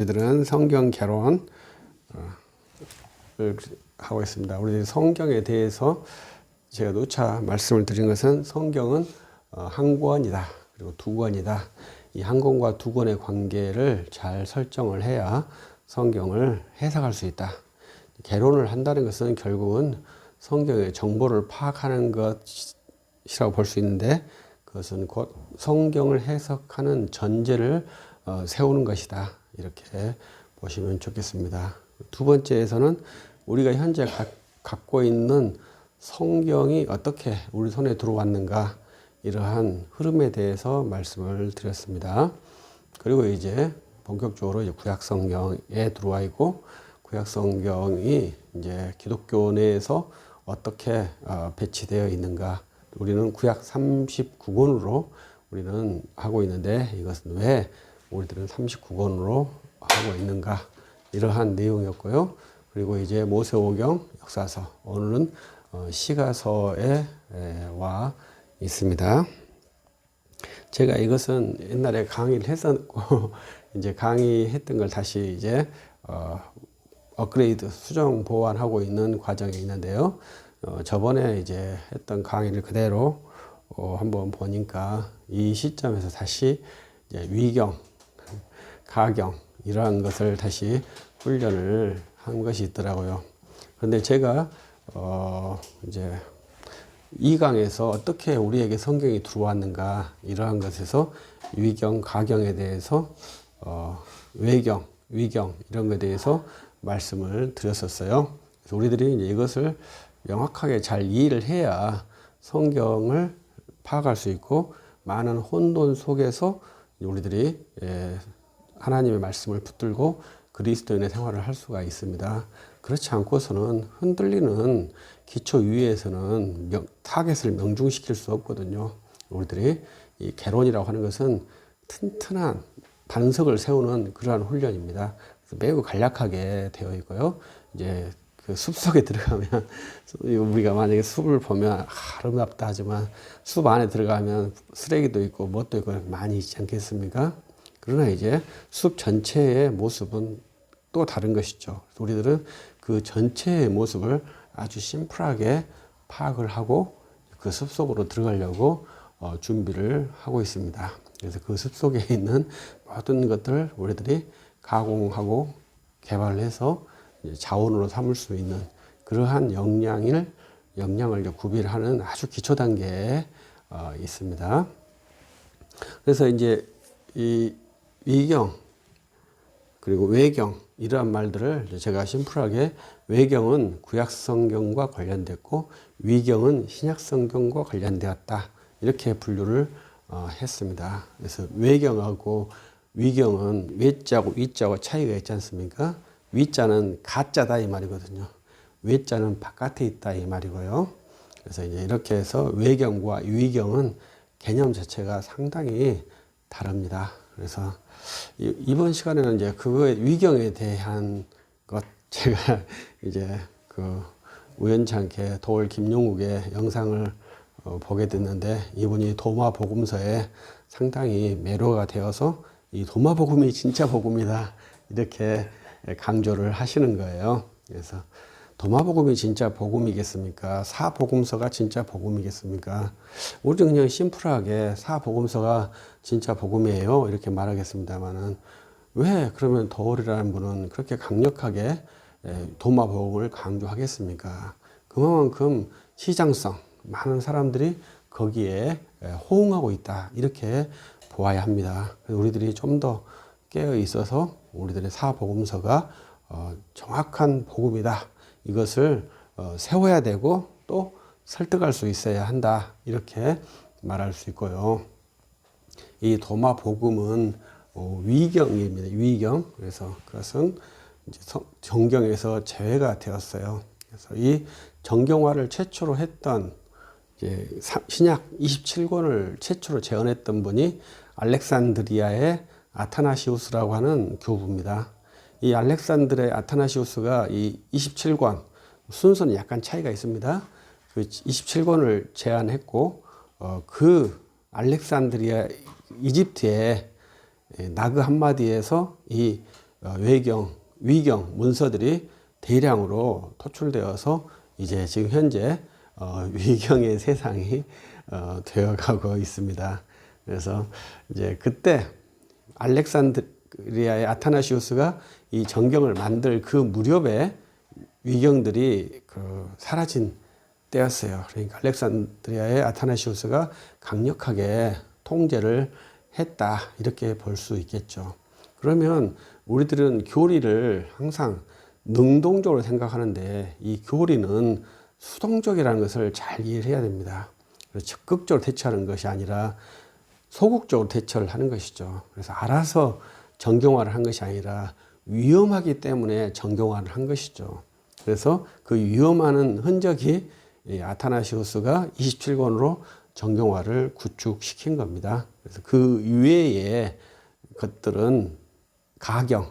우리들은 성경 개론을 하고 있습니다. 우리 성경에 대해서 제가 누차 말씀을 드린 것은 성경은 한 권이다. 그리고 두 권이다. 이 한 권과 두 권의 관계를 잘 설정을 해야 성경을 해석할 수 있다. 개론을 한다는 것은 결국은 성경의 정보를 파악하는 것이라고 볼 수 있는데, 그것은 곧 성경을 해석하는 전제를 세우는 것이다. 이렇게 보시면 좋겠습니다. 두 번째에서는 우리가 현재 갖고 있는 성경이 어떻게 우리 손에 들어왔는가, 이러한 흐름에 대해서 말씀을 드렸습니다. 그리고 이제 본격적으로 이제 구약 성경에 들어와 있고, 구약 성경이 이제 기독교 내에서 어떻게 배치되어 있는가, 우리는 구약 39권으로 우리는 하고 있는데, 이것은 왜 우리들은 39권으로 하고 있는가, 이러한 내용이었고요. 그리고 이제 모세오경, 역사서, 오늘은 시가서에 와 있습니다. 제가 이것은 옛날에 강의를 했었고 이제 강의했던 걸 다시 이제 업그레이드, 수정 보완하고 있는 과정에 있는데요. 저번에 이제 했던 강의를 그대로 한번 보니까 이 시점에서 다시 이제 위경, 가경 이러한 것을 다시 훈련을 한 것이 있더라고요. 그런데 제가 이제 이 강에서 어떻게 우리에게 성경이 들어왔는가, 이러한 것에서 위경, 가경에 대해서 외경, 위경 이런 것에 대해서 말씀을 드렸었어요. 그래서 우리들이 이제 이것을 명확하게 잘 이해를 해야 성경을 파악할 수 있고, 많은 혼돈 속에서 우리들이 하나님의 말씀을 붙들고 그리스도인의 생활을 할 수가 있습니다. 그렇지 않고서는 흔들리는 기초 위에서는 타겟을 명중시킬 수 없거든요. 우리들이 이 개론이라고 하는 것은 튼튼한 반석을 세우는 그러한 훈련입니다. 매우 간략하게 되어 있고요. 이제 그 숲속에 들어가면, 우리가 만약에 숲을 보면 아름답다 하지만 숲 안에 들어가면 쓰레기도 있고 뭣도 있고 많이 있지 않겠습니까? 그러나 이제 숲 전체의 모습은 또 다른 것이죠. 우리들은 그 전체의 모습을 아주 심플하게 파악을 하고 그 숲 속으로 들어가려고 준비를 하고 있습니다. 그래서 그 숲 속에 있는 모든 것들을 우리들이 가공하고 개발해서 자원으로 삼을 수 있는 그러한 역량을 구비하는 아주 기초 단계에 있습니다. 그래서 이제 이 위경 그리고 외경 이러한 말들을 제가 심플하게, 외경은 구약 성경과 관련됐고 위경은 신약 성경과 관련되었다, 이렇게 분류를 했습니다. 그래서 외경하고 위경은 외자고 위자고 차이가 있지 않습니까? 위자는 가짜다 이 말이거든요. 외자는 바깥에 있다 이 말이고요. 그래서 이제 이렇게 해서 외경과 위경은 개념 자체가 상당히 다릅니다. 그래서 이번 시간에는 이제 그거의 위경에 대한 것, 제가 이제 그 우연찮게 도올 김용욱의 영상을 보게 됐는데, 이분이 도마 복음서에 상당히 매료가 되어서 이 도마 복음이 진짜 복음이다, 이렇게 강조를 하시는 거예요. 그래서 도마 복음이 진짜 복음이겠습니까? 사복음서가 진짜 복음이겠습니까? 우리는 그냥 심플하게 사복음서가 진짜 복음이에요, 이렇게 말하겠습니다만은, 왜 그러면 도올이라는 분은 그렇게 강력하게 도마 복음을 강조하겠습니까? 그만큼 시장성, 많은 사람들이 거기에 호응하고 있다, 이렇게 보아야 합니다. 우리들이 좀 더 깨어 있어서 우리들의 사복음서가 정확한 복음이다, 이것을 세워야 되고 또 설득할 수 있어야 한다, 이렇게 말할 수 있고요. 이 도마 복음은 위경입니다. 위경. 그래서 그것은 이제 정경에서 제외가 되었어요. 그래서 이 정경화를 최초로 했던 이제 신약 27권을 최초로 재현했던 분이 알렉산드리아의 아타나시우스라고 하는 교부입니다. 이 알렉산드의 아타나시우스가 이 27권, 순서는 약간 차이가 있습니다. 그 27권을 제안했고, 그 알렉산드리아, 이집트의 나그 함마디에서 이 위경 문서들이 대량으로 토출되어서 이제 지금 현재 위경의 세상이 되어가고 있습니다. 그래서 이제 그때 알렉산드리아의 아타나시우스가 이 정경을 만들 그 무렵에 위경들이 사라진 때였어요. 그러니까 알렉산드리아의 아타나시우스가 강력하게 통제를 했다, 이렇게 볼 수 있겠죠. 그러면 우리들은 교리를 항상 능동적으로 생각하는데 이 교리는 수동적이라는 것을 잘 이해를 해야 됩니다. 적극적으로 대처하는 것이 아니라 소극적으로 대처를 하는 것이죠. 그래서 알아서 정경화를 한 것이 아니라 위험하기 때문에 정경화를 한 것이죠. 그래서 그 위험한 흔적이 아타나시우스가 27권으로 정경화를 구축시킨 겁니다. 그래서 그 이외의 것들은 가경,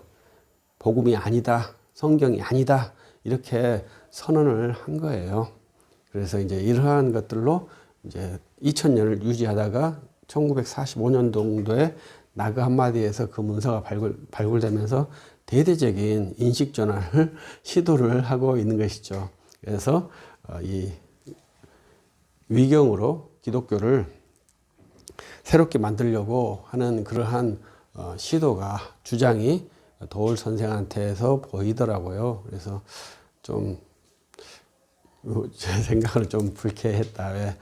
복음이 아니다, 성경이 아니다, 이렇게 선언을 한 거예요. 그래서 이제 이러한 것들로 이제 2000년을 유지하다가 1945년 정도에 나그 한마디에서 그 문서가 발굴되면서 대대적인 인식 전환을 시도를 하고 있는 것이죠. 그래서 이 위경으로 기독교를 새롭게 만들려고 하는 그러한 시도가, 주장이 도울 선생한테서 보이더라고요. 그래서 좀 제 생각을 좀 불쾌했다. 왜?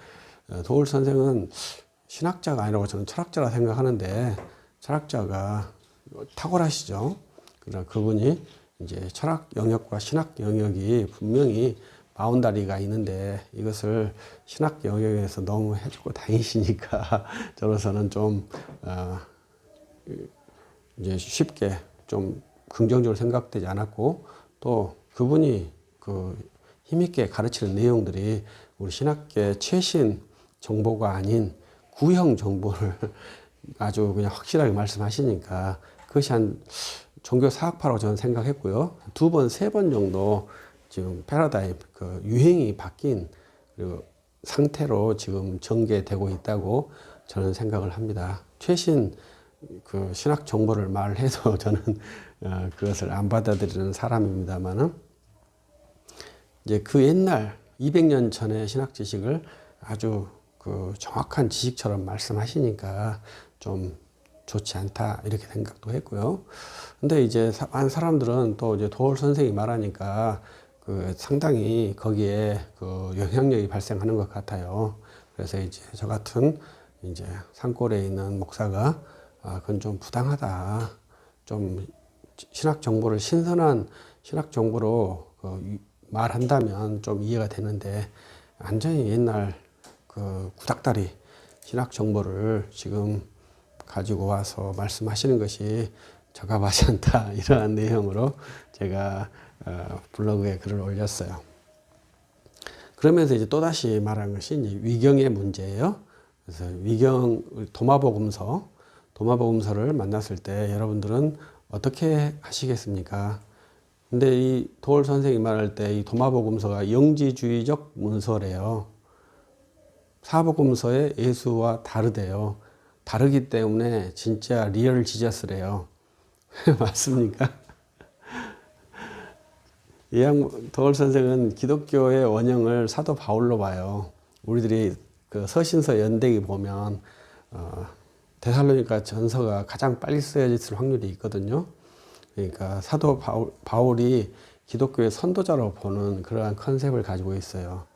도울 선생은 신학자가 아니라고 저는 철학자라 생각하는데, 철학자가 탁월하시죠. 그러나 그분이 이제 철학 영역과 신학 영역이 분명히 바운다리가 있는데 이것을 신학 영역에서 너무 해주고 다니시니까 저로서는 좀 이제 쉽게 좀 긍정적으로 생각되지 않았고, 또 그분이 힘있게 가르치는 내용들이 우리 신학계 최신 정보가 아닌 구형 정보를 아주 그냥 확실하게 말씀하시니까 그것이 한 종교 사학파라고 저는 생각했고요. 2번, 3번 정도 지금 패러다임, 유행이 바뀐 그리고 상태로 지금 전개되고 있다고 저는 생각을 합니다. 최신 신학 정보를 말해도 저는 그것을 안 받아들이는 사람입니다만은, 이제 그 옛날 200년 전의 신학 지식을 아주 정확한 지식처럼 말씀하시니까 좀 좋지 않다, 이렇게 생각도 했고요. 근데 이제 한 사람들은 또 이제 도울 선생이 말하니까 상당히 거기에 영향력이 발생하는 것 같아요. 그래서 이제 저 같은 이제 산골에 있는 목사가 그건 좀 부당하다. 좀 신학 정보를 신선한 신학 정보로 말한다면 좀 이해가 되는데, 완전히 옛날 구닥다리 신학 정보를 지금 가지고 와서 말씀하시는 것이 적합하지 않다, 이러한 내용으로 제가 블로그에 글을 올렸어요. 그러면서 이제 또다시 말한 것이 이제 위경의 문제예요. 그래서 도마복음서를 만났을 때 여러분들은 어떻게 하시겠습니까? 근데 이 도울 선생이 말할 때 이 도마복음서가 영지주의적 문서래요. 사복음서의 예수와 다르대요. 다르기 때문에 진짜 리얼 지저스래요. 맞습니까? 도울 선생은 기독교의 원형을 사도 바울로 봐요. 우리들이 서신서 연대기 보면 데살로니가 전서가 가장 빨리 쓰여질 확률이 있거든요. 그러니까 사도 바울이 기독교의 선도자로 보는 그러한 컨셉을 가지고 있어요.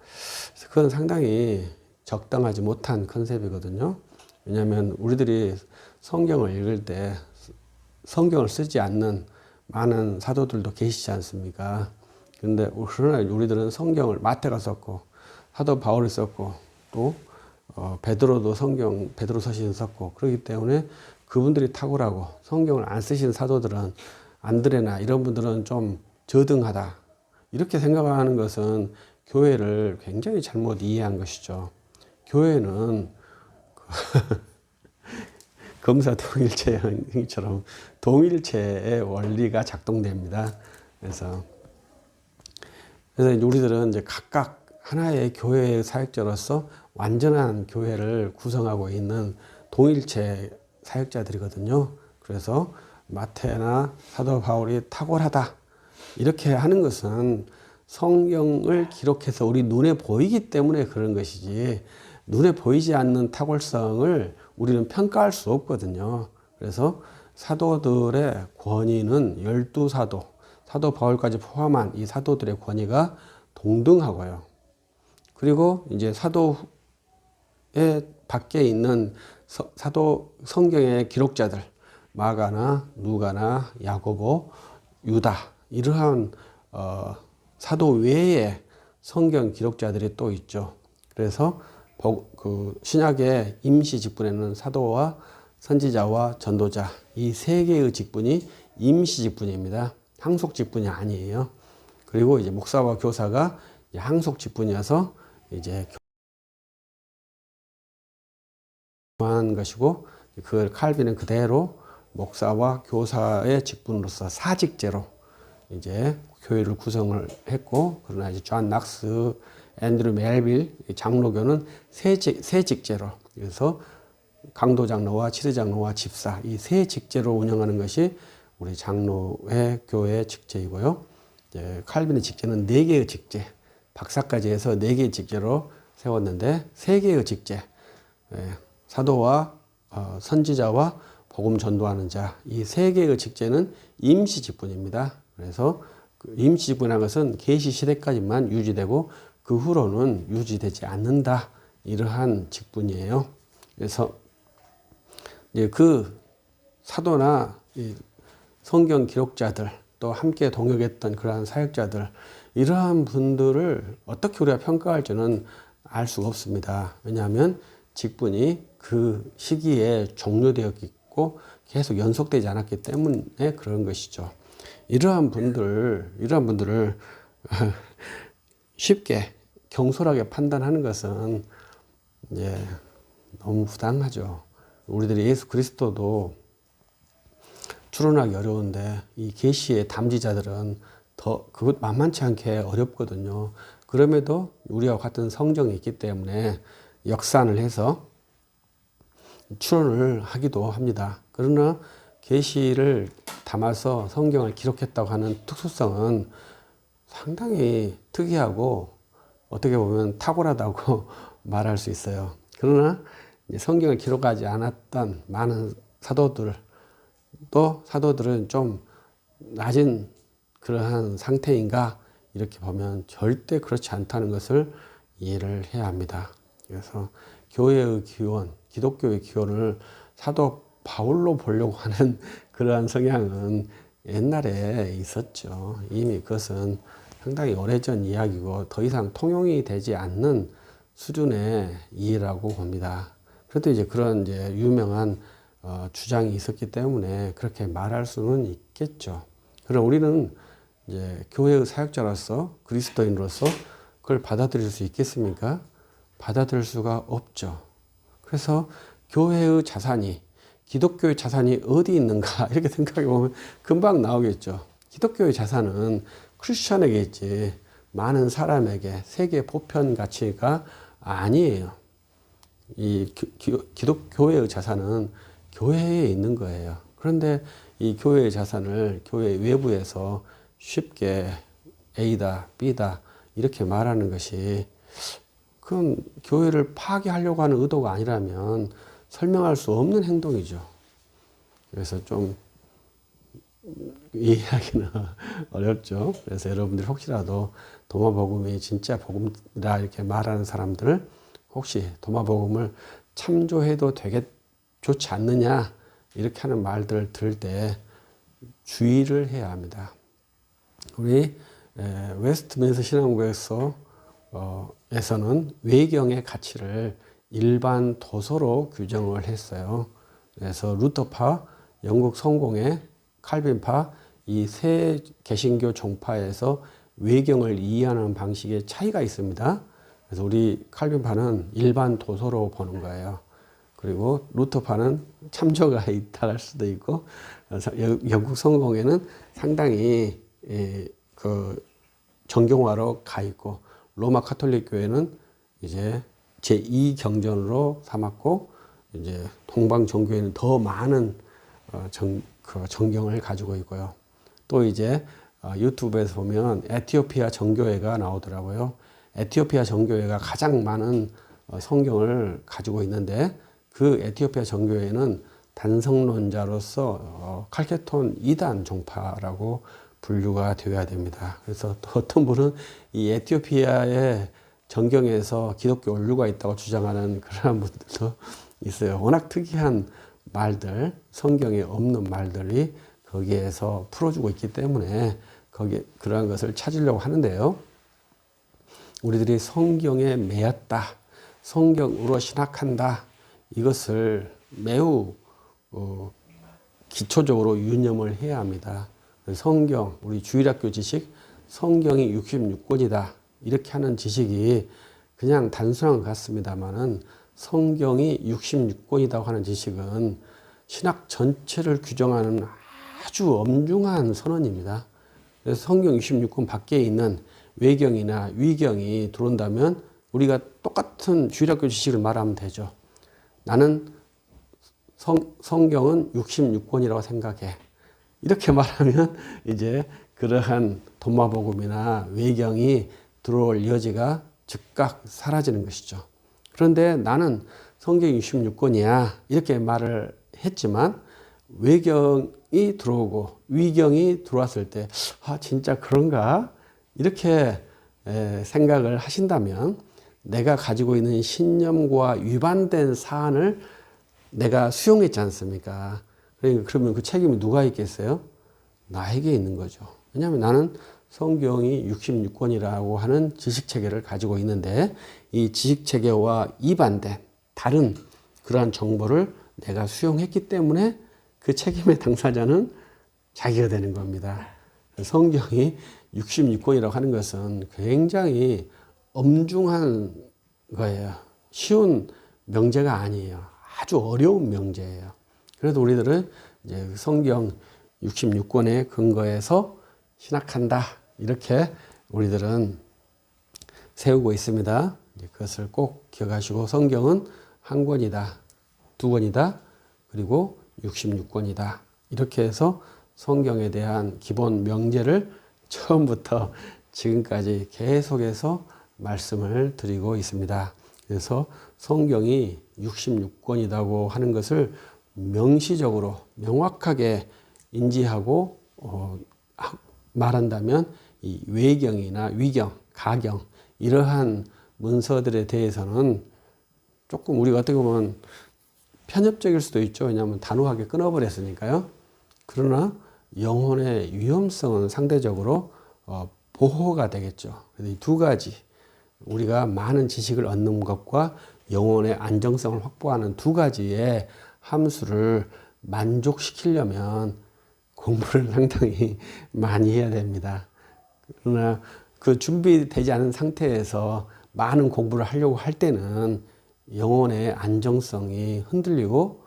그건 상당히 적당하지 못한 컨셉이거든요. 왜냐하면 우리들이 성경을 읽을 때 성경을 쓰지 않는 많은 사도들도 계시지 않습니까? 그러나 우리들은 성경을, 마태가 썼고 사도 바울이 썼고 또 베드로도 베드로 서신 썼고, 그렇기 때문에 그분들이 탁월하고 성경을 안 쓰신 사도들은, 안드레나 이런 분들은 좀 저등하다, 이렇게 생각하는 것은 교회를 굉장히 잘못 이해한 것이죠. 교회는 검사동일체형처럼 동일체의 원리가 작동됩니다. 그래서 우리들은 이제 각각 하나의 교회의 사역자로서 완전한 교회를 구성하고 있는 동일체 사역자들이거든요. 그래서 마태나 사도 바울이 탁월하다 이렇게 하는 것은 성경을 기록해서 우리 눈에 보이기 때문에 그런 것이지, 눈에 보이지 않는 탁월성을 우리는 평가할 수 없거든요. 그래서 사도들의 권위는 12사도, 사도 바울까지 포함한 이 사도들의 권위가 동등하고요. 그리고 이제 사도의 밖에 있는 사도 성경의 기록자들, 마가나 누가나 야고보, 유다, 이러한 사도 외에 성경 기록자들이 또 있죠. 그래서 그 신약의 임시 직분에는 사도와 선지자와 전도자, 이 세 개의 직분이 임시 직분입니다. 항속 직분이 아니에요. 그리고 이제 목사와 교사가 항속 직분이어서 이제 한 것이고, 그걸 칼빈은 그대로 목사와 교사의 직분으로서 사직제로 이제 교회를 구성을 했고, 그러나 이제 존 낙스, 앤드류 멜빌 장로교는 세 직제로, 그래서 강도 장로와 치대 장로와 집사, 이 세 직제로 운영하는 것이 우리 장로회 교회의 직제이고요. 이제 칼빈의 직제는 4개의 직제, 박사까지 해서 4개의 직제로 세웠는데, 3개의 직제, 사도와 선지자와 복음 전도하는 자, 이 3개의 직제는 임시 직분입니다. 그래서 그 임시 직분이라는 것은 계시 시대까지만 유지되고 그 후로는 유지되지 않는다, 이러한 직분이에요. 그래서 이제 그 사도나 성경 기록자들, 또 함께 동역했던 그러한 사역자들, 이러한 분들을 어떻게 우리가 평가할지는 알 수가 없습니다. 왜냐하면 직분이 그 시기에 종료되었고 계속 연속되지 않았기 때문에 그런 것이죠. 이러한 분들을 쉽게 경솔하게 판단하는 것은 이제 너무 부당하죠. 우리들이 예수 그리스도도 추론하기 어려운데 이 계시의 담지자들은 더 그것 만만치 않게 어렵거든요. 그럼에도 우리와 같은 성정이 있기 때문에 역산을 해서 추론을 하기도 합니다. 그러나 계시를 담아서 성경을 기록했다고 하는 특수성은 상당히 특이하고 어떻게 보면 탁월하다고 말할 수 있어요. 그러나 성경을 기록하지 않았던 많은 사도들은 좀 낮은 그러한 상태인가, 이렇게 보면 절대 그렇지 않다는 것을 이해를 해야 합니다. 그래서 교회의 기원, 기독교의 기원을 사도 바울로 보려고 하는 그러한 성향은 옛날에 있었죠. 이미 그것은 상당히 오래전 이야기고 더 이상 통용이 되지 않는 수준의 이해라고 봅니다. 그래도 이제 그런 이제 유명한 주장이 있었기 때문에 그렇게 말할 수는 있겠죠. 그럼 우리는 이제 교회의 사역자로서, 그리스도인으로서 그걸 받아들일 수 있겠습니까? 받아들일 수가 없죠. 그래서 교회의 자산이, 기독교의 자산이 어디 있는가 이렇게 생각해 보면 금방 나오겠죠. 기독교의 자산은 크리스천에게 있지 많은 사람에게 세계 보편 가치가 아니에요. 이 기독교회의 자산은 교회에 있는 거예요. 그런데 이 교회의 자산을 교회 외부에서 쉽게 A다, B다 이렇게 말하는 것이, 그건 교회를 파괴하려고 하는 의도가 아니라면 설명할 수 없는 행동이죠. 그래서 좀 이해하기는 어렵죠. 그래서 여러분들 혹시라도 도마복음이 진짜 복음이다 이렇게 말하는 사람들, 혹시 도마복음을 참조해도 좋지 않느냐 이렇게 하는 말들을 들을 때 주의를 해야 합니다. 우리 웨스트민스터 신앙국에서는 외경의 가치를 일반 도서로 규정을 했어요. 그래서 루터파, 영국 성공회, 칼빈파, 이 세 개신교 종파에서 외경을 이해하는 방식의 차이가 있습니다. 그래서 우리 칼빈파는 일반 도서로 보는 거예요. 그리고 루터파는 참조가 있다할 수도 있고, 영국 성공회는 상당히 그 정경화로 가 있고, 로마 카톨릭 교회는 이제 제2경전으로 삼았고, 이제 동방 종교에는 더 많은 그 정경을 가지고 있고요. 또 이제 유튜브에서 보면 에티오피아 정교회가 나오더라고요. 에티오피아 정교회가 가장 많은 성경을 가지고 있는데 그 에티오피아 정교회는 단성론자로서 칼케톤 2단 종파라고 분류가 되어야 됩니다. 그래서 또 어떤 분은 이 에티오피아의 정경에서 기독교 원류가 있다고 주장하는 그런 분들도 있어요. 워낙 특이한 말들, 성경에 없는 말들이 거기에서 풀어주고 있기 때문에 거기에 그러한 것을 찾으려고 하는데요. 우리들이 성경에 매였다, 성경으로 신학한다, 이것을 매우 기초적으로 유념을 해야 합니다. 성경, 우리 주일학교 지식, 성경이 66권이다. 이렇게 하는 지식이 그냥 단순한 것 같습니다만은 성경이 66권이라고 하는 지식은 신학 전체를 규정하는 아주 엄중한 선언입니다. 그래서 성경 66권 밖에 있는 외경이나 위경이 들어온다면 우리가 똑같은 주일학교 지식을 말하면 되죠. 나는 성경은 66권이라고 생각해. 이렇게 말하면 이제 그러한 도마복음이나 외경이 들어올 여지가 즉각 사라지는 것이죠. 그런데 나는 성경이 66권이야. 이렇게 말을 했지만 외경이 들어오고 위경이 들어왔을 때 진짜 그런가? 이렇게 생각을 하신다면 내가 가지고 있는 신념과 위반된 사안을 내가 수용했지 않습니까? 그러면 그 책임이 누가 있겠어요? 나에게 있는 거죠. 왜냐하면 나는 성경이 66권이라고 하는 지식체계를 가지고 있는데 이 지식체계와 이반된 다른 그러한 정보를 내가 수용했기 때문에 그 책임의 당사자는 자기가 되는 겁니다. 성경이 66권이라고 하는 것은 굉장히 엄중한 거예요. 쉬운 명제가 아니에요. 아주 어려운 명제예요. 그래도 우리들은 이제 성경 66권에 근거해서 신학한다. 이렇게 우리들은 세우고 있습니다. 그것을 꼭 기억하시고 성경은 한 권이다, 두 권이다, 그리고 66권이다. 이렇게 해서 성경에 대한 기본 명제를 처음부터 지금까지 계속해서 말씀을 드리고 있습니다. 그래서 성경이 66권이라고 하는 것을 명시적으로 명확하게 인지하고 말한다면 이 외경이나 위경, 가경 이러한 문서들에 대해서는 조금 우리가 어떻게 보면 편협적일 수도 있죠. 왜냐하면 단호하게 끊어버렸으니까요. 그러나 영혼의 위험성은 상대적으로 보호가 되겠죠. 이 두 가지 우리가 많은 지식을 얻는 것과 영혼의 안정성을 확보하는 두 가지의 함수를 만족시키려면 공부를 상당히 많이 해야 됩니다. 그러나 그 준비되지 않은 상태에서 많은 공부를 하려고 할 때는 영혼의 안정성이 흔들리고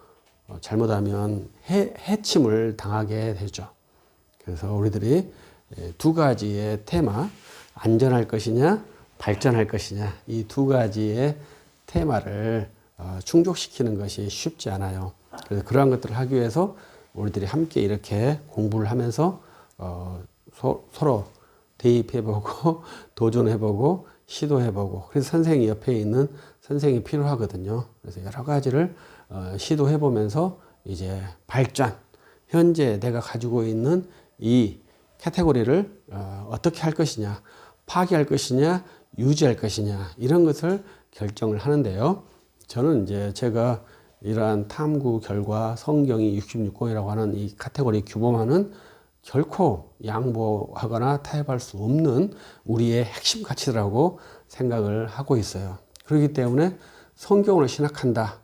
잘못하면 해침을 당하게 되죠. 그래서 우리들이 두 가지의 테마, 안전할 것이냐, 발전할 것이냐, 이 두 가지의 테마를 충족시키는 것이 쉽지 않아요. 그래서 그러한 것들을 하기 위해서 우리들이 함께 이렇게 공부를 하면서 서로 대입해보고 도전해보고 시도해보고 그래서 선생이 옆에 있는 선생이 필요하거든요. 그래서 여러 가지를 시도해보면서 이제 발전, 현재 내가 가지고 있는 이 카테고리를 어떻게 할 것이냐, 파기할 것이냐, 유지할 것이냐 이런 것을 결정을 하는데요. 저는 이제 제가 이러한 탐구 결과 성경이 66권이라고 하는 이 카테고리 규범화는 결코 양보하거나 타협할 수 없는 우리의 핵심 가치라고 생각을 하고 있어요. 그렇기 때문에 성경으로 신학한다.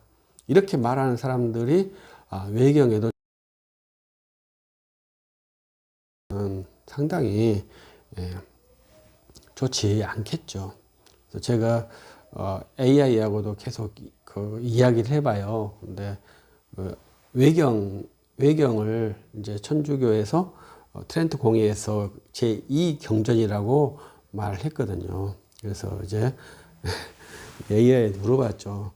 이렇게 말하는 사람들이 외경에도 상당히 좋지 않겠죠. 그래서 제가 AI하고도 계속 그 이야기를 해봐요. 근데 외경을 이제 천주교에서 트렌트 공의에서 제2 경전이라고 말을 했거든요. 그래서 이제 AI에 물어봤죠.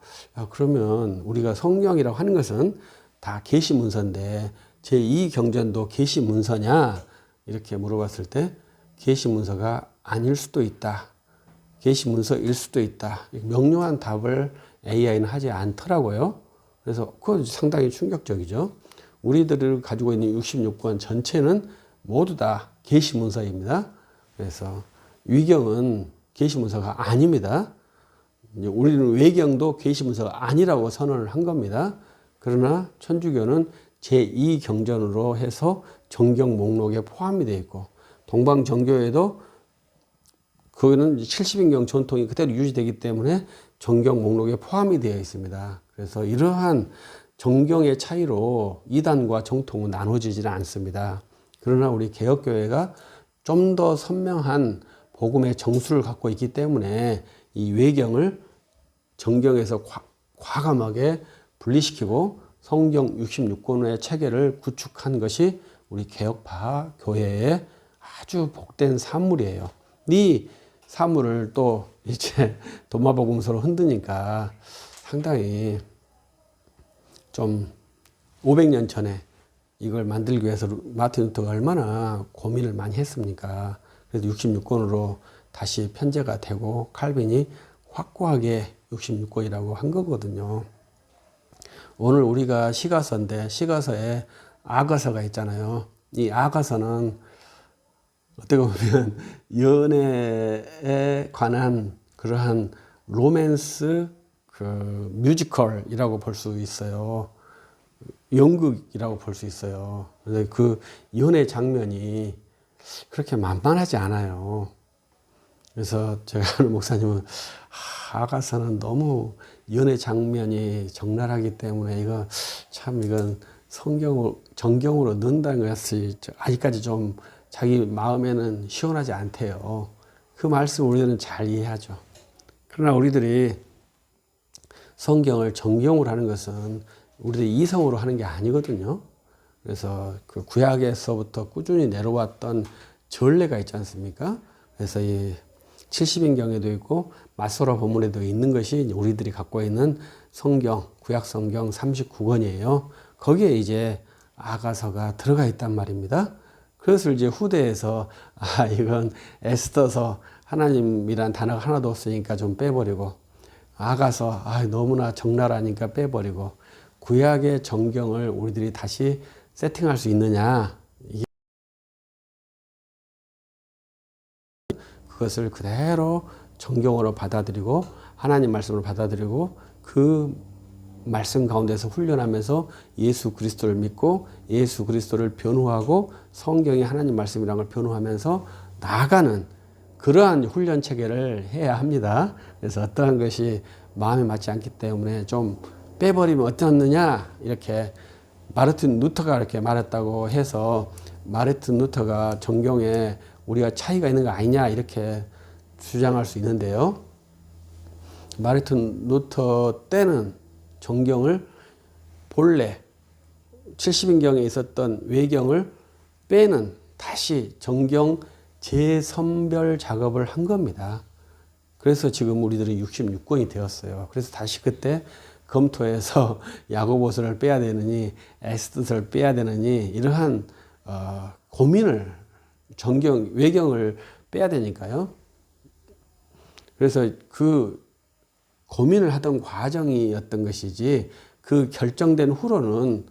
그러면 우리가 성경이라고 하는 것은 다 계시 문서인데 제2경전도 계시 문서냐 이렇게 물어봤을 때 계시 문서가 아닐 수도 있다. 계시 문서일 수도 있다. 명료한 답을 AI는 하지 않더라고요. 그래서 그건 상당히 충격적이죠. 우리들을 가지고 있는 66권 전체는 모두 다 계시 문서입니다. 그래서 위경은 계시 문서가 아닙니다. 우리는 외경도 계시 문서가 아니라고 선언을 한 겁니다. 그러나 천주교는 제2경전으로 해서 정경 목록에 포함이 되어 있고 동방정교에도 그거는 70인경 전통이 그대로 유지되기 때문에 정경 목록에 포함이 되어 있습니다. 그래서 이러한 정경의 차이로 이단과 정통은 나눠지지는 않습니다. 그러나 우리 개혁교회가 좀 더 선명한 복음의 정수를 갖고 있기 때문에 이 외경을 정경에서 과감하게 분리시키고 성경 66권의 체계를 구축한 것이 우리 개혁파 교회의 아주 복된 산물이에요. 이 산물을 또 이제 도마복음서로 흔드니까 상당히 좀 500년 전에 이걸 만들기 위해서 마틴 루터가 얼마나 고민을 많이 했습니까? 그래서 66권으로 다시 편제가 되고 칼빈이 확고하게 66권이라고 한 거거든요. 오늘 우리가 시가서인데 시가서에 아가서가 있잖아요. 이 아가서는 어떻게 보면 연애에 관한 그러한 로맨스 그 뮤지컬이라고 볼 수 있어요. 연극이라고 볼 수 있어요. 근데 그 연애 장면이 그렇게 만만하지 않아요. 그래서 제가 아는 목사님은 아가서는 너무 연애 장면이 적나라하기 때문에 이건 정경으로 넣는다는 것이 아직까지 좀 자기 마음에는 시원하지 않대요. 그 말씀 우리들은 잘 이해하죠. 그러나 우리들이 성경을 정경으로 하는 것은 우리들이 이성으로 하는 게 아니거든요. 그래서 그 구약에서부터 꾸준히 내려왔던 전례가 있지 않습니까? 그래서 이 70인경에도 있고 마소라 본문에도 있는 것이 우리들이 갖고 있는 성경, 구약 성경 39권이에요. 거기에 이제 아가서가 들어가 있단 말입니다. 그것을 이제 후대에서 이건 에스더서 하나님이란 단어가 하나도 없으니까 좀 빼버리고 아가서 너무나 적나라하니까 빼버리고 구약의 정경을 우리들이 다시 세팅할 수 있느냐, 그것을 그대로 정경으로 받아들이고 하나님 말씀으로 받아들이고 그 말씀 가운데서 훈련하면서 예수 그리스도를 믿고 예수 그리스도를 변호하고 성경이 하나님 말씀이라는 걸 변호하면서 나아가는 그러한 훈련 체계를 해야 합니다. 그래서 어떠한 것이 마음에 맞지 않기 때문에 좀 빼버리면 어떻느냐, 이렇게 마르틴 루터가 이렇게 말했다고 해서 마르틴 루터가 정경에 우리가 차이가 있는 거 아니냐 이렇게 주장할 수 있는데요. 마르틴 루터 때는 정경을 본래 70인경에 있었던 외경을 빼는 다시 정경 재선별 작업을 한 겁니다. 그래서 지금 우리들은 66권이 되었어요. 그래서 다시 그때 검토해서 야고보서를 빼야 되느니 에스더서를 빼야 되느니 이러한 고민을 정경 외경을 빼야 되니까요. 그래서 그 고민을 하던 과정이었던 것이지 그 결정된 후로는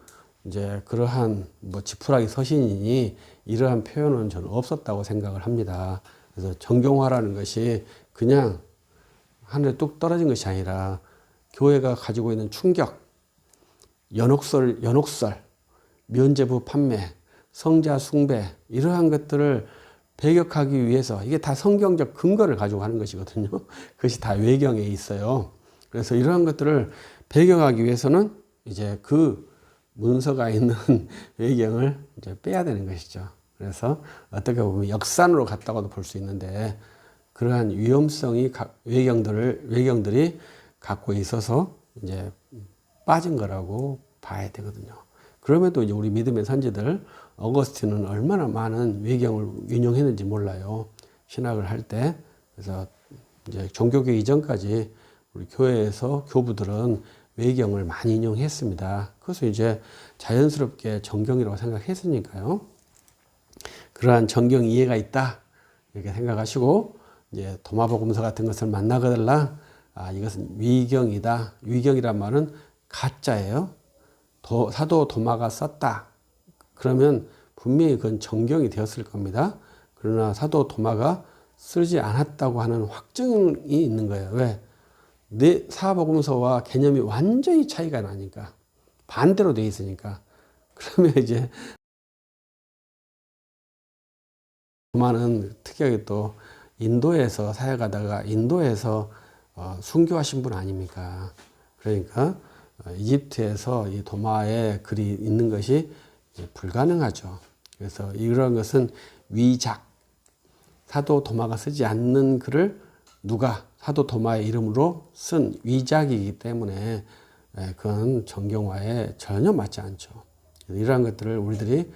이제 그러한 지푸라기 서신이니 이러한 표현은 저는 없었다고 생각을 합니다. 그래서 정경화라는 것이 그냥 하늘에 뚝 떨어진 것이 아니라 교회가 가지고 있는 충격, 연옥설, 면죄부 판매, 성자 숭배 이러한 것들을 배격하기 위해서 이게 다 성경적 근거를 가지고 하는 것이거든요. 그것이 다 외경에 있어요. 그래서 이러한 것들을 배격하기 위해서는 이제 그 문서가 있는 외경을 이제 빼야 되는 것이죠. 그래서 어떻게 보면 역산으로 갔다고도 볼 수 있는데 그러한 위험성이 외경들이 갖고 있어서 이제 빠진 거라고 봐야 되거든요. 그럼에도 이제 우리 믿음의 선지들 어거스틴은 얼마나 많은 외경을 인용했는지 몰라요. 신학을 할 때. 그래서 이제 종교개혁 이전까지 우리 교회에서 교부들은 외경을 많이 인용했습니다. 그래서 이제 자연스럽게 정경이라고 생각했으니까요. 그러한 정경 이해가 있다 이렇게 생각하시고 이제 도마복음서 같은 것을 만나거들라 이것은 위경이다. 위경이란 말은 가짜예요. 사도 도마가 썼다. 그러면 분명히 그건 정경이 되었을 겁니다. 그러나 사도 도마가 쓰지 않았다고 하는 확증이 있는 거예요. 왜? 내 사복음서와 개념이 완전히 차이가 나니까. 반대로 돼 있으니까. 그러면 이제 도마는 특이하게 또 인도에서 사역하다가 인도에서 순교하신 분 아닙니까? 그러니까 이집트에서 이 도마에 글이 있는 것이 불가능하죠. 그래서 이런 것은 위작, 사도 도마가 쓰지 않는 글을 누가 사도 도마의 이름으로 쓴 위작이기 때문에 그건 정경화에 전혀 맞지 않죠. 이러한 것들을 우리들이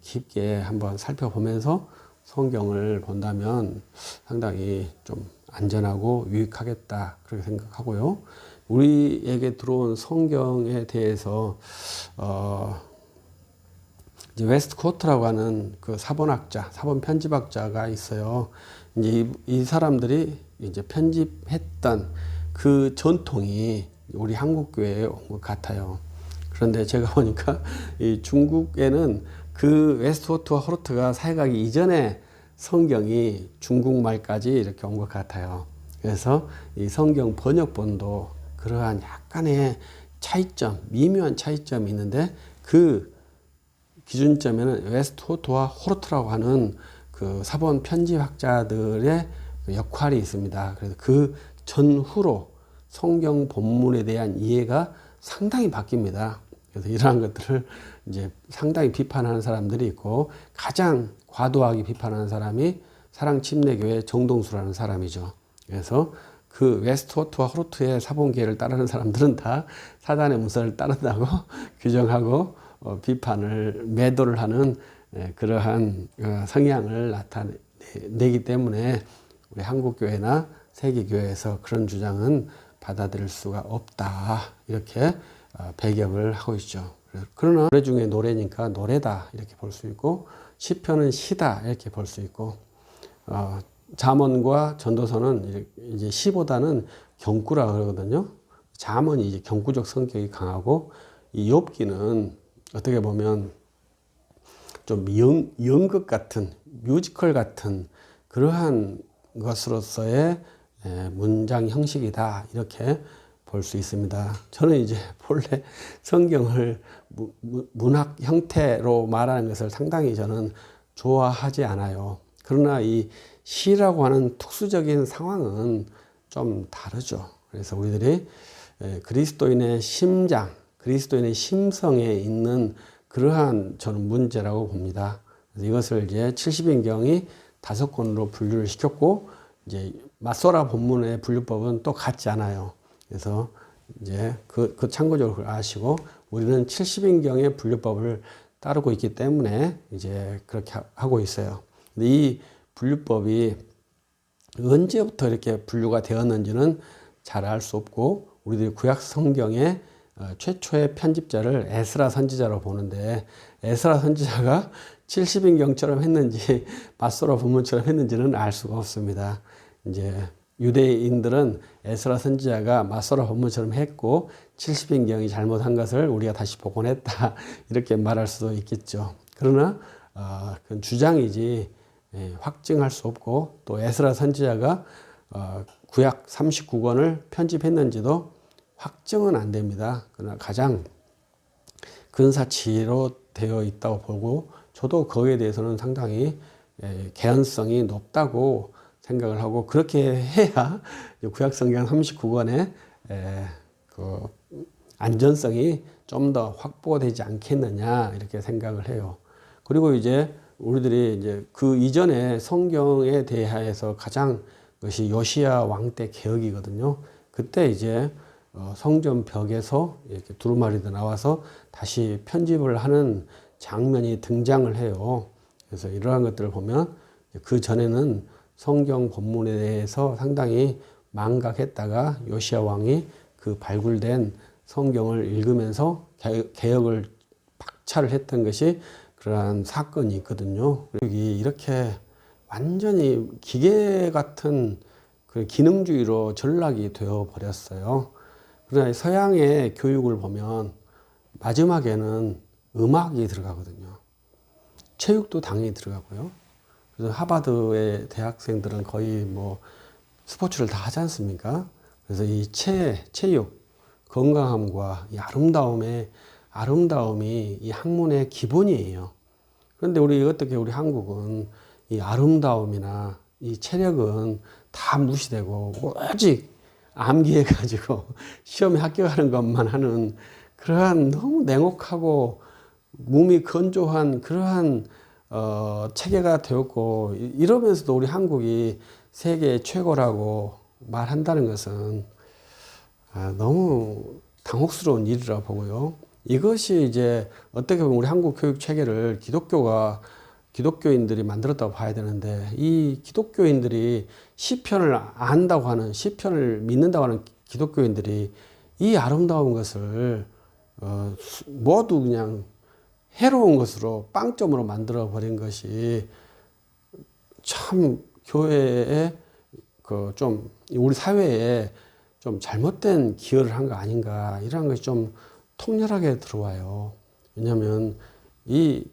깊게 한번 살펴보면서 성경을 본다면 상당히 좀 안전하고 유익하겠다 그렇게 생각하고요. 우리에게 들어온 성경에 대해서 이제 웨스트코트라고 하는 그 사본학자, 사본 편집학자가 있어요. 이제 이 사람들이 이제 편집했던 그 전통이 우리 한국 교회에 온 것 같아요. 그런데 제가 보니까 이 중국에는 그 웨스트코트와 호르트가 사역하기 이전에 성경이 중국말까지 이렇게 온 것 같아요. 그래서 이 성경 번역본도 그러한 약간의 차이점, 미묘한 차이점이 있는데 그 기준점에는 웨스트코트와 호르트라고 하는 그 사본 편집학자들의 역할이 있습니다. 그래서 그 전후로 성경 본문에 대한 이해가 상당히 바뀝니다. 그래서 이러한 것들을 이제 상당히 비판하는 사람들이 있고 가장 과도하게 비판하는 사람이 사랑침례교회 정동수라는 사람이죠. 그래서 그 웨스트코트와 호르트의 사본계를 따르는 사람들은 다 사단의 문서를 따른다고 규정하고 비판을 매도를 하는 그러한 성향을 나타내기 때문에 우리 한국교회나 세계교회에서 그런 주장은 받아들일 수가 없다 이렇게 배격을 하고 있죠. 그러나 노래 중에 노래니까 노래다 이렇게 볼 수 있고 시편은 시다 이렇게 볼 수 있고 잠언과 전도서는 이제 시보다는 경구라 그러거든요. 잠언이 이제 경구적 성격이 강하고 이 욥기는 어떻게 보면 좀 연극 같은 뮤지컬 같은 그러한 것으로서의 문장 형식이다 이렇게 볼 수 있습니다. 저는 이제 본래 성경을 문학 형태로 말하는 것을 상당히 저는 좋아하지 않아요. 그러나 이 시라고 하는 특수적인 상황은 좀 다르죠. 그래서 우리들이 그리스도인의 심장, 그리스도인의 심성에 있는 그러한 저는 문제라고 봅니다. 그래서 이것을 이제 70인경이 5권으로 분류를 시켰고 이제 맞소라 본문의 분류법은 또 같지 않아요. 그래서 이제 그 참고적으로 아시고 우리는 70인경의 분류법을 따르고 있기 때문에 이제 그렇게 하고 있어요. 근데 이 분류법이 언제부터 이렇게 분류가 되었는지는 잘 알 수 없고 우리들이 구약 성경의 최초의 편집자를 에스라 선지자로 보는데 에스라 선지자가 70인경처럼 했는지 맞소라 본문처럼 했는지는 알 수가 없습니다. 이제 유대인들은 에스라 선지자가 맞소라 본문처럼 했고 70인경이 잘못한 것을 우리가 다시 복원했다 이렇게 말할 수도 있겠죠. 그러나 그건 주장이지 확증할 수 없고 또 에스라 선지자가 구약 39권을 편집했는지도 확정은 안 됩니다. 그러나 가장 근사치로 되어 있다고 보고 저도 거기에 대해서는 상당히 개연성이 높다고 생각을 하고 그렇게 해야 구약성경 39권의 그 안전성이 좀 더 확보되지 않겠느냐 이렇게 생각을 해요. 그리고 이제 우리들이 이제 그 이전에 성경에 대하여서 가장 것이 요시야 왕 때 개혁이거든요. 그때 이제 성전 벽에서 이렇게 두루마리도 나와서 다시 편집을 하는 장면이 등장을 해요. 그래서 이러한 것들을 보면 그 전에는 성경 본문에 대해서 상당히 망각했다가 요시야 왕이 그 발굴된 성경을 읽으면서 개혁을 박차를 했던 것이 그러한 사건이 있거든요. 여기 이렇게 완전히 기계 같은 그 기능주의로 전락이 되어 버렸어요. 그러나 서양의 교육을 보면 마지막에는 음악이 들어가거든요. 체육도 당연히 들어가고요. 그래서 하버드의 대학생들은 거의 뭐 스포츠를 다 하지 않습니까? 그래서 이 체육, 건강함과 이 아름다움이 이 학문의 기본이에요. 그런데 우리 한국은 이 아름다움이나 이 체력은 다 무시되고 오직 암기해가지고 시험에 합격하는 것만 하는 그러한 너무 냉혹하고 몸이 건조한 그러한 체계가 되었고, 이러면서도 우리 한국이 세계 최고라고 말한다는 것은 너무 당혹스러운 일이라 보고요. 이것이 이제 어떻게 보면 우리 한국 교육 체계를 기독교인들이 만들었다고 봐야 되는데, 이 기독교인들이 시편을 안다고 하는, 시편을 믿는다고 하는 기독교인들이 이 아름다운 것을 모두 그냥 해로운 것으로 빵점으로 만들어 버린 것이 참 교회에 좀 우리 사회에 좀 잘못된 기여를 한 거 아닌가, 이런 것이 좀 통렬하게 들어와요. 왜냐하면 이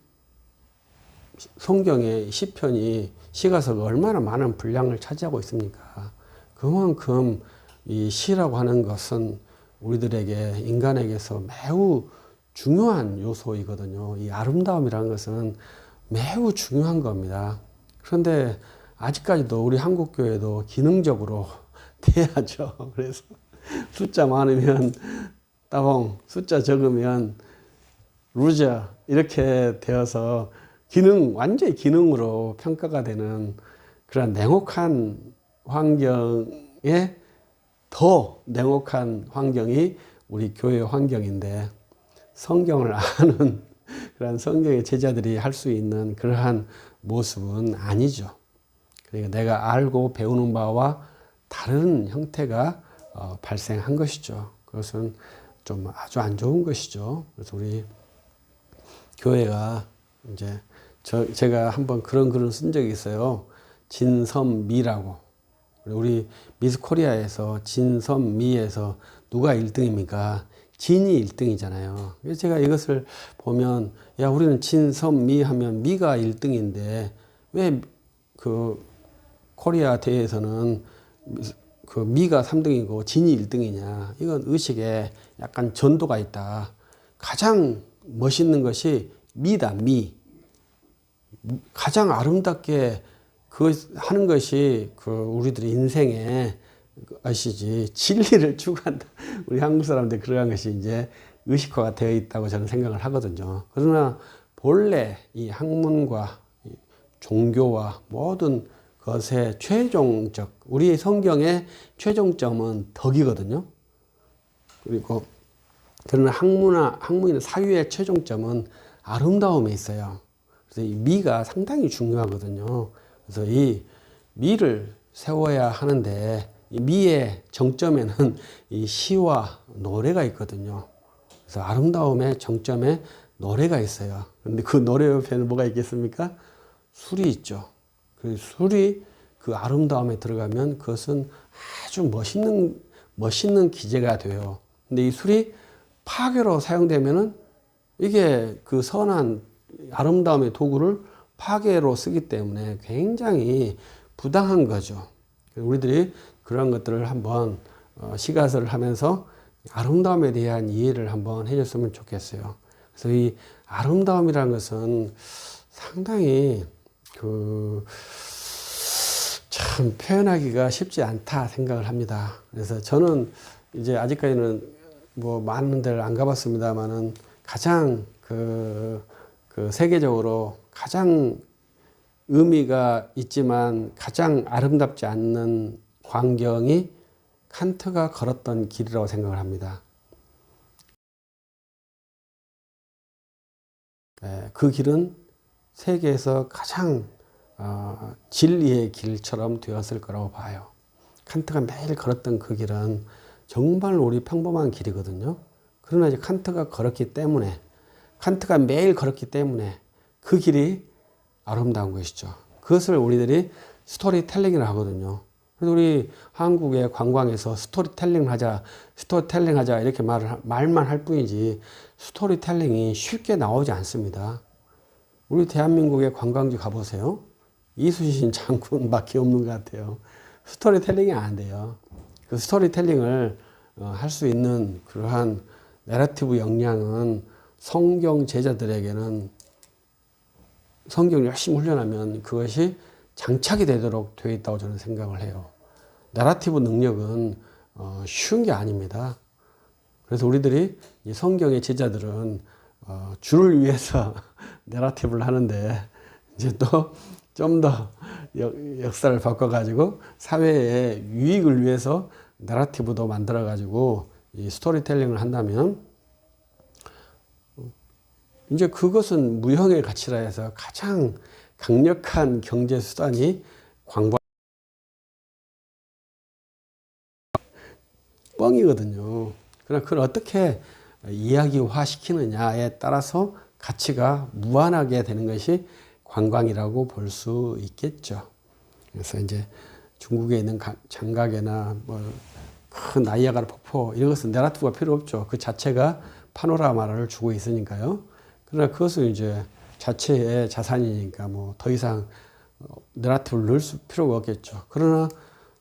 성경의 시편이 시가서가 얼마나 많은 분량을 차지하고 있습니까? 그만큼 이 시라고 하는 것은 우리들에게, 인간에게서 매우 중요한 요소이거든요. 이 아름다움이라는 것은 매우 중요한 겁니다. 그런데 아직까지도 우리 한국 교회도 기능적으로 돼야죠. 그래서 숫자 많으면 따봉, 숫자 적으면 루저, 이렇게 되어서 완전히 기능으로 평가가 되는 그런 냉혹한 환경에 더 냉혹한 환경이 우리 교회 환경인데, 성경을 아는 그런 성경의 제자들이 할 수 있는 그러한 모습은 아니죠. 그러니까 내가 알고 배우는 바와 다른 형태가 발생한 것이죠. 그것은 좀 아주 안 좋은 것이죠. 그래서 우리 교회가 이제 제가 한번 그런 글을 쓴 적이 있어요. 진선미라고. 우리 미스 코리아에서 진선미에서 누가 1등입니까? 진이 1등이잖아요. 그래서 제가 이것을 보면, 야, 우리는 진선미 하면 미가 1등인데 왜 그 코리아 대회에서는 그 미가 3등이고 진이 1등이냐. 이건 의식에 약간 전도가 있다. 가장 멋있는 것이 미다, 미. 가장 아름답게 하는 것이 우리들의 인생에 아시지, 진리를 추구한다. 우리 한국 사람들 그러한 것이 이제 의식화가 되어 있다고 저는 생각을 하거든요. 그러나 본래 이 학문과 종교와 모든 것의 최종적, 우리 성경의 최종점은 덕이거든요. 그리고 그러나 학문이나 사유의 최종점은 아름다움에 있어요. 그래서 이 미가 상당히 중요하거든요. 그래서 이 미를 세워야 하는데, 이 미의 정점에는 이 시와 노래가 있거든요. 그래서 아름다움의 정점에 노래가 있어요. 그런데 그 노래 옆에는 뭐가 있겠습니까? 술이 있죠. 그 술이 그 아름다움에 들어가면 그것은 아주 멋있는 기제가 돼요. 근데 이 술이 파괴로 사용되면은 이게 그 선한 아름다움의 도구를 파괴로 쓰기 때문에 굉장히 부당한 거죠. 우리들이 그런 것들을 한번 시가서를 하면서 아름다움에 대한 이해를 한번 해줬으면 좋겠어요. 그래서 이 아름다움이라는 것은 상당히 참 표현하기가 쉽지 않다 생각을 합니다. 그래서 저는 이제 아직까지는 뭐 많은 데를 안 가봤습니다만은 가장 세계적으로 가장 의미가 있지만 가장 아름답지 않는 광경이 칸트가 걸었던 길이라고 생각을 합니다. 그 길은 세계에서 가장 진리의 길처럼 되었을 거라고 봐요. 칸트가 매일 걸었던 그 길은 정말 우리 평범한 길이거든요. 그러나 이제 칸트가 걸었기 때문에, 칸트가 매일 걸었기 때문에 그 길이 아름다운 것이죠. 그것을 우리들이 스토리텔링이라고 하거든요. 그래서 우리 한국의 관광에서 스토리텔링 하자 이렇게 말만 할 뿐이지 스토리텔링이 쉽게 나오지 않습니다. 우리 대한민국의 관광지 가보세요. 이순신 장군밖에 없는 것 같아요. 스토리텔링이 안 돼요. 그 스토리텔링을 할 수 있는 그러한 내러티브 역량은 성경 제자들에게는 성경을 열심히 훈련하면 그것이 장착이 되도록 되어 있다고 저는 생각을 해요. 내러티브 능력은 쉬운 게 아닙니다. 그래서 우리들이 이 성경의 제자들은 주를 위해서 내러티브를 하는데 이제 또 좀 더 역사를 바꿔가지고 사회의 유익을 위해서 내러티브도 만들어가지고 이 스토리텔링을 한다면 이제 그것은 무형의 가치라 해서 가장 강력한 경제 수단이 관광 뻥이거든요. 그러나 그걸 어떻게 이야기화 시키느냐에 따라서 가치가 무한하게 되는 것이 관광이라고 볼 수 있겠죠. 그래서 이제 중국에 있는 장각이나 뭐 큰 나이아가라 폭포 이런 것은 내러티브가 필요 없죠. 그 자체가 파노라마를 주고 있으니까요. 그러나 그것은 이제 자체의 자산이니까 뭐 더 이상 내러티브를 넣을 필요가 없겠죠. 그러나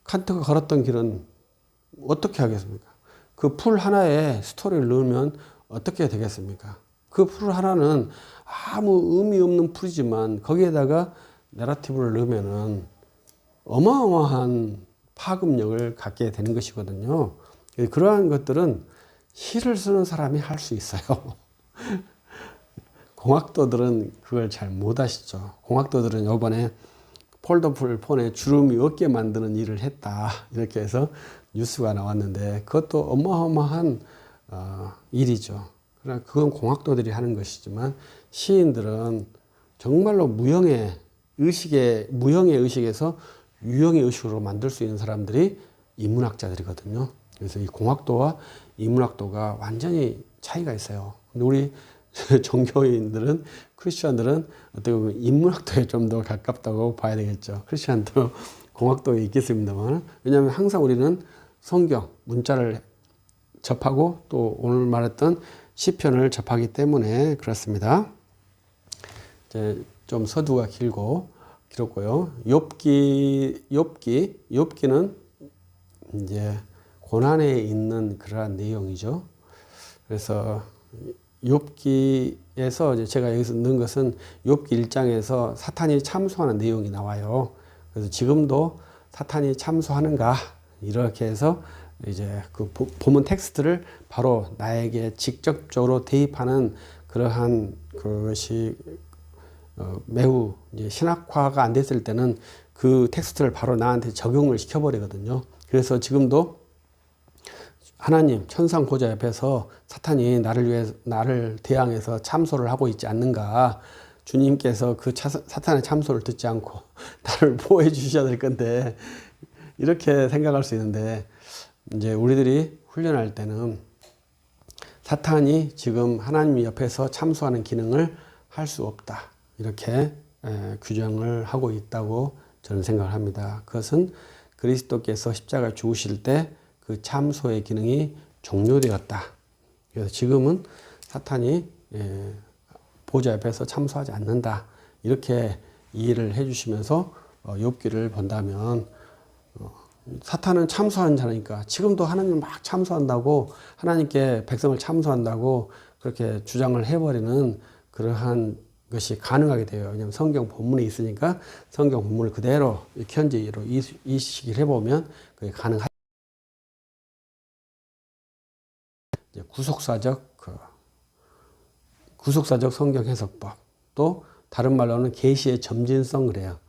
칸트가 걸었던 길은 어떻게 하겠습니까? 그 풀 하나에 스토리를 넣으면 어떻게 되겠습니까? 그 풀 하나는 아무 의미 없는 풀이지만 거기에다가 내러티브를 넣으면은 어마어마한 파급력을 갖게 되는 것이거든요. 그러한 것들은 시를 쓰는 사람이 할 수 있어요. 공학도들은 그걸 잘 못하시죠. 공학도들은 이번에 폴더풀 폰에 주름이 없게 만드는 일을 했다. 이렇게 해서 뉴스가 나왔는데 그것도 어마어마한 일이죠. 그러나 그건 공학도들이 하는 것이지만 시인들은 정말로 무형의 의식에서 유형의 의식으로 만들 수 있는 사람들이 인문학자들이거든요. 그래서 이 공학도와 인문학도가 완전히 차이가 있어요. 근데 우리 종교인들은, 크리스천들은 어떻게 보면 인문학도에 좀 더 가깝다고 봐야 되겠죠. 크리스천도 공학도에 있겠습니다만, 왜냐하면 항상 우리는 성경, 문자를 접하고 또 오늘 말했던 시편을 접하기 때문에 그렇습니다. 이제 좀 서두가 길었고요. 욥기는 이제 고난에 있는 그러한 내용이죠. 그래서 욥기에서 이제 제가 여기서 넣은 것은 욥기 1장에서 사탄이 참소하는 내용이 나와요. 그래서 지금도 사탄이 참소하는가 이렇게 해서 이제 그 본문 텍스트를 바로 나에게 직접적으로 대입하는 그러한 것이 매우 이제 신학화가 안 됐을 때는 그 텍스트를 바로 나한테 적용을 시켜버리거든요. 그래서 지금도 하나님 천상 보좌 옆에서 사탄이 나를 대항해서 참소를 하고 있지 않는가. 주님께서 그 사탄의 참소를 듣지 않고 나를 보호해 주셔야 될 건데 이렇게 생각할 수 있는데 이제 우리들이 훈련할 때는 사탄이 지금 하나님 옆에서 참소하는 기능을 할 수 없다. 이렇게 규정을 하고 있다고 저는 생각을 합니다. 그것은 그리스도께서 십자가에 죽으실 때 그 참소의 기능이 종료되었다. 그래서 지금은 사탄이 보좌 옆에서 참소하지 않는다. 이렇게 이해를 해주시면서 욥기를 본다면 사탄은 참소하는 자니까 지금도 하나님 막 참소한다고 하나님께 백성을 참소한다고 그렇게 주장을 해버리는 그러한 것이 가능하게 돼요. 왜냐하면 성경 본문에 있으니까 성경 본문을 그대로 현지로 이식을 해보면 그게 가능하다. 구속사적 성경 해석법 또 다른 말로는 계시의 점진성 그래요.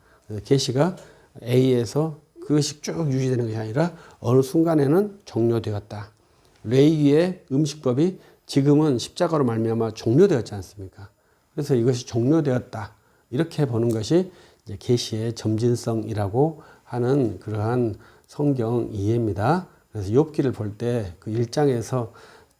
계시가 A에서 그것이 쭉 유지되는 것이 아니라 어느 순간에는 종료되었다. 레위기의 음식법이 지금은 십자가로 말미암아 종료되었지 않습니까? 그래서 이것이 종료되었다. 이렇게 보는 것이 이제 계시의 점진성이라고 하는 그러한 성경 이해입니다. 그래서 욥기를 볼 때 그 1장에서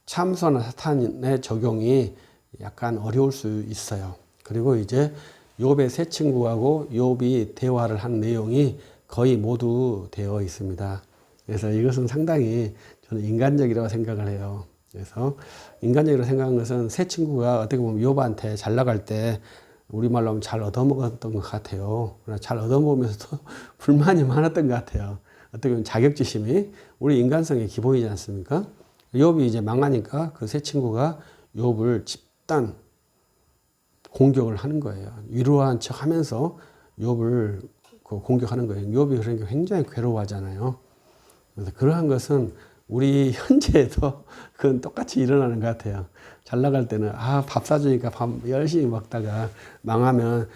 참선과 사탄의 적용이 약간 어려울 수 있어요. 그리고 이제 욥의 세 친구하고 욥이 대화를 한 내용이 거의 모두 되어 있습니다. 그래서 이것은 상당히 저는 인간적이라고 생각을 해요. 그래서 인간적이라고 생각한 것은 세 친구가 어떻게 보면 욥한테 잘 나갈 때 우리말로 하면 잘 얻어먹었던 것 같아요. 그러나 잘 얻어먹으면서도 불만이 많았던 것 같아요. 어떻게 보면 자격지심이 우리 인간성의 기본이지 않습니까? 욥이 이제 망하니까 그 세 친구가 욥을 집단 공격을 하는 거예요. 위로한 척 하면서 욥을 공격하는 거예요. 욥이 그러니까 굉장히 괴로워하잖아요. 그래서 그러한 것은 우리 현재에도 그건 똑같이 일어나는 것 같아요. 잘 나갈 때는 밥 사주니까 밥 열심히 먹다가 망하면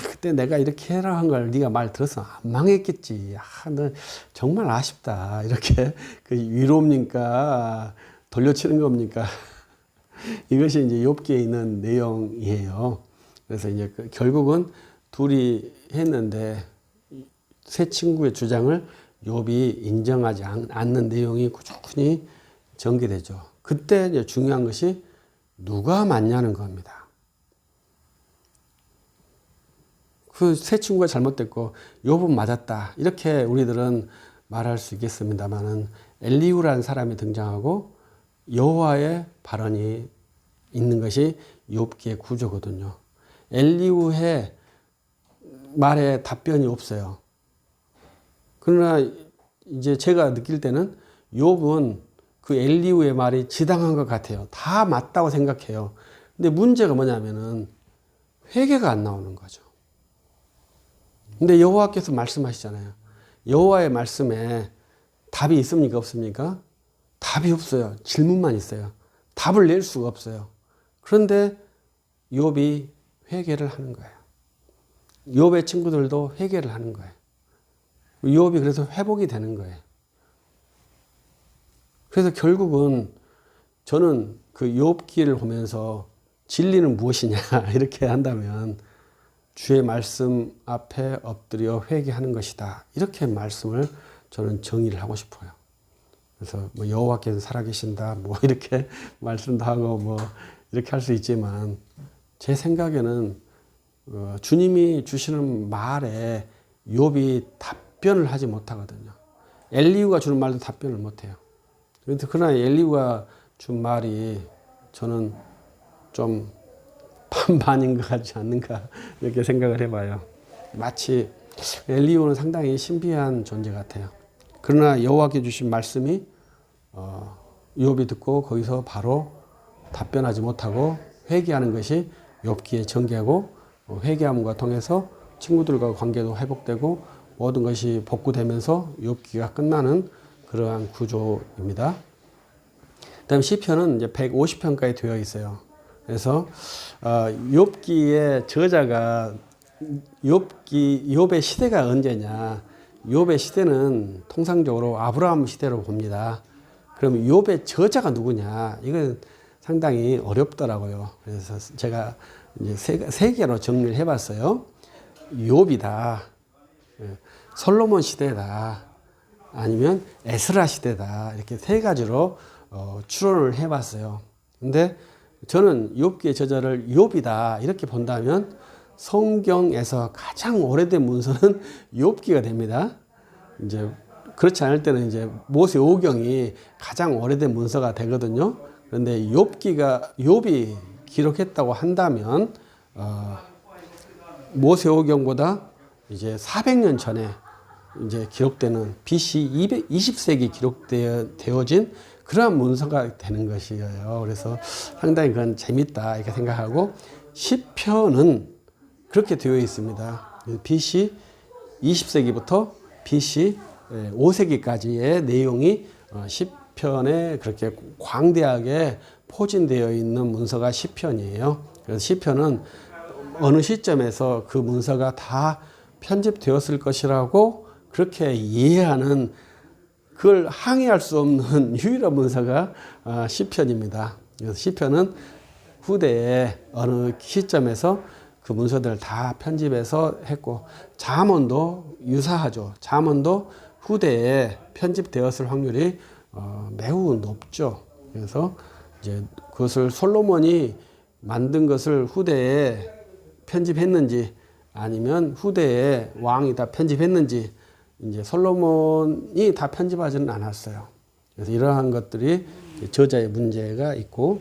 그때 내가 이렇게 해라 한 걸 네가 말 들었어 안 망했겠지. 너 정말 아쉽다. 이렇게 그 위로입니까? 돌려치는 겁니까? 이것이 이제 욥기에 있는 내용이에요. 그래서 이제 결국은 둘이 했는데 세 친구의 주장을 욥이 인정하지 않는 내용이 꾸준히 전개되죠. 그때 이제 중요한 것이 누가 맞냐는 겁니다. 그 세 친구가 잘못됐고 욥은 맞았다. 이렇게 우리들은 말할 수 있겠습니다만은 엘리후라는 사람이 등장하고 여호와의 발언이 있는 것이 욥기의 구조거든요. 엘리후의 말에 답변이 없어요. 그러나 이제 제가 느낄 때는 욥은 그 엘리후의 말이 지당한 것 같아요. 다 맞다고 생각해요. 근데 문제가 뭐냐면은 회개가 안 나오는 거죠. 근데 여호와께서 말씀하시잖아요. 여호와의 말씀에 답이 있습니까? 없습니까? 답이 없어요. 질문만 있어요. 답을 낼 수가 없어요. 그런데 욥이 회개를 하는 거예요. 욥의 친구들도 회개를 하는 거예요. 욥이 그래서 회복이 되는 거예요. 그래서 결국은 저는 그 욥기를 보면서 진리는 무엇이냐 이렇게 한다면 주의 말씀 앞에 엎드려 회개하는 것이다. 이렇게 말씀을 저는 정의를 하고 싶어요. 그래서 뭐 여호와께서 살아계신다 뭐 이렇게 말씀도 하고 뭐 이렇게 할 수 있지만 제 생각에는 주님이 주시는 말에 욥이 답변을 하지 못하거든요. 엘리후가 주는 말도 답변을 못해요. 그러나 엘리후가 준 말이 저는 좀 반반인 것 같지 않는가 이렇게 생각을 해봐요. 마치 엘리후는 상당히 신비한 존재 같아요. 그러나 여호와께 주신 말씀이 욥이 듣고 거기서 바로 답변하지 못하고 회개하는 것이 욥기의 전개고 회개함과 통해서 친구들과 관계도 회복되고 모든 것이 복구되면서 욥기가 끝나는 그러한 구조입니다. 그다음 시편은 이제 150편까지 되어 있어요. 그래서 욥기의 저자가 욥의 시대가 언제냐? 욥의 시대는 통상적으로 아브라함 시대로 봅니다. 그럼 욥의 저자가 누구냐? 이건 상당히 어렵더라고요. 그래서 제가 이제 세 개로 정리를 해봤어요. 욥이다, 솔로몬 시대다, 아니면 에스라 시대다. 이렇게 세 가지로 추론을 해봤어요. 근데 저는 욥기의 저자를 욥이다 이렇게 본다면 성경에서 가장 오래된 문서는 욥기가 됩니다. 이제 그렇지 않을 때는 이제 모세오경이 가장 오래된 문서가 되거든요. 그런데 욥이 기록했다고 한다면 모세오경보다 이제 400년 전에 이제 기록되는 BC 20세기 기록되어진 그러한 문서가 되는 것이에요. 그래서 상당히 그건 재밌다 이렇게 생각하고 시편은 그렇게 되어 있습니다. BC 20세기부터 BC 5세기까지의 내용이 시편에 그렇게 광대하게 포진되어 있는 문서가 시편이에요. 그래서 시편은 어느 시점에서 그 문서가 다 편집되었을 것이라고 그렇게 이해하는 그걸 항의할 수 없는 유일한 문서가 시편입니다. 그래서 시편은 후대에 어느 시점에서 그 문서들을 다 편집해서 했고 잠언도 유사하죠. 잠언도 후대에 편집되었을 확률이 매우 높죠. 그래서 이제 그것을 솔로몬이 만든 것을 후대에 편집했는지 아니면 후대에 왕이 다 편집했는지 이제 솔로몬이 다 편집하지는 않았어요. 그래서 이러한 것들이 저자의 문제가 있고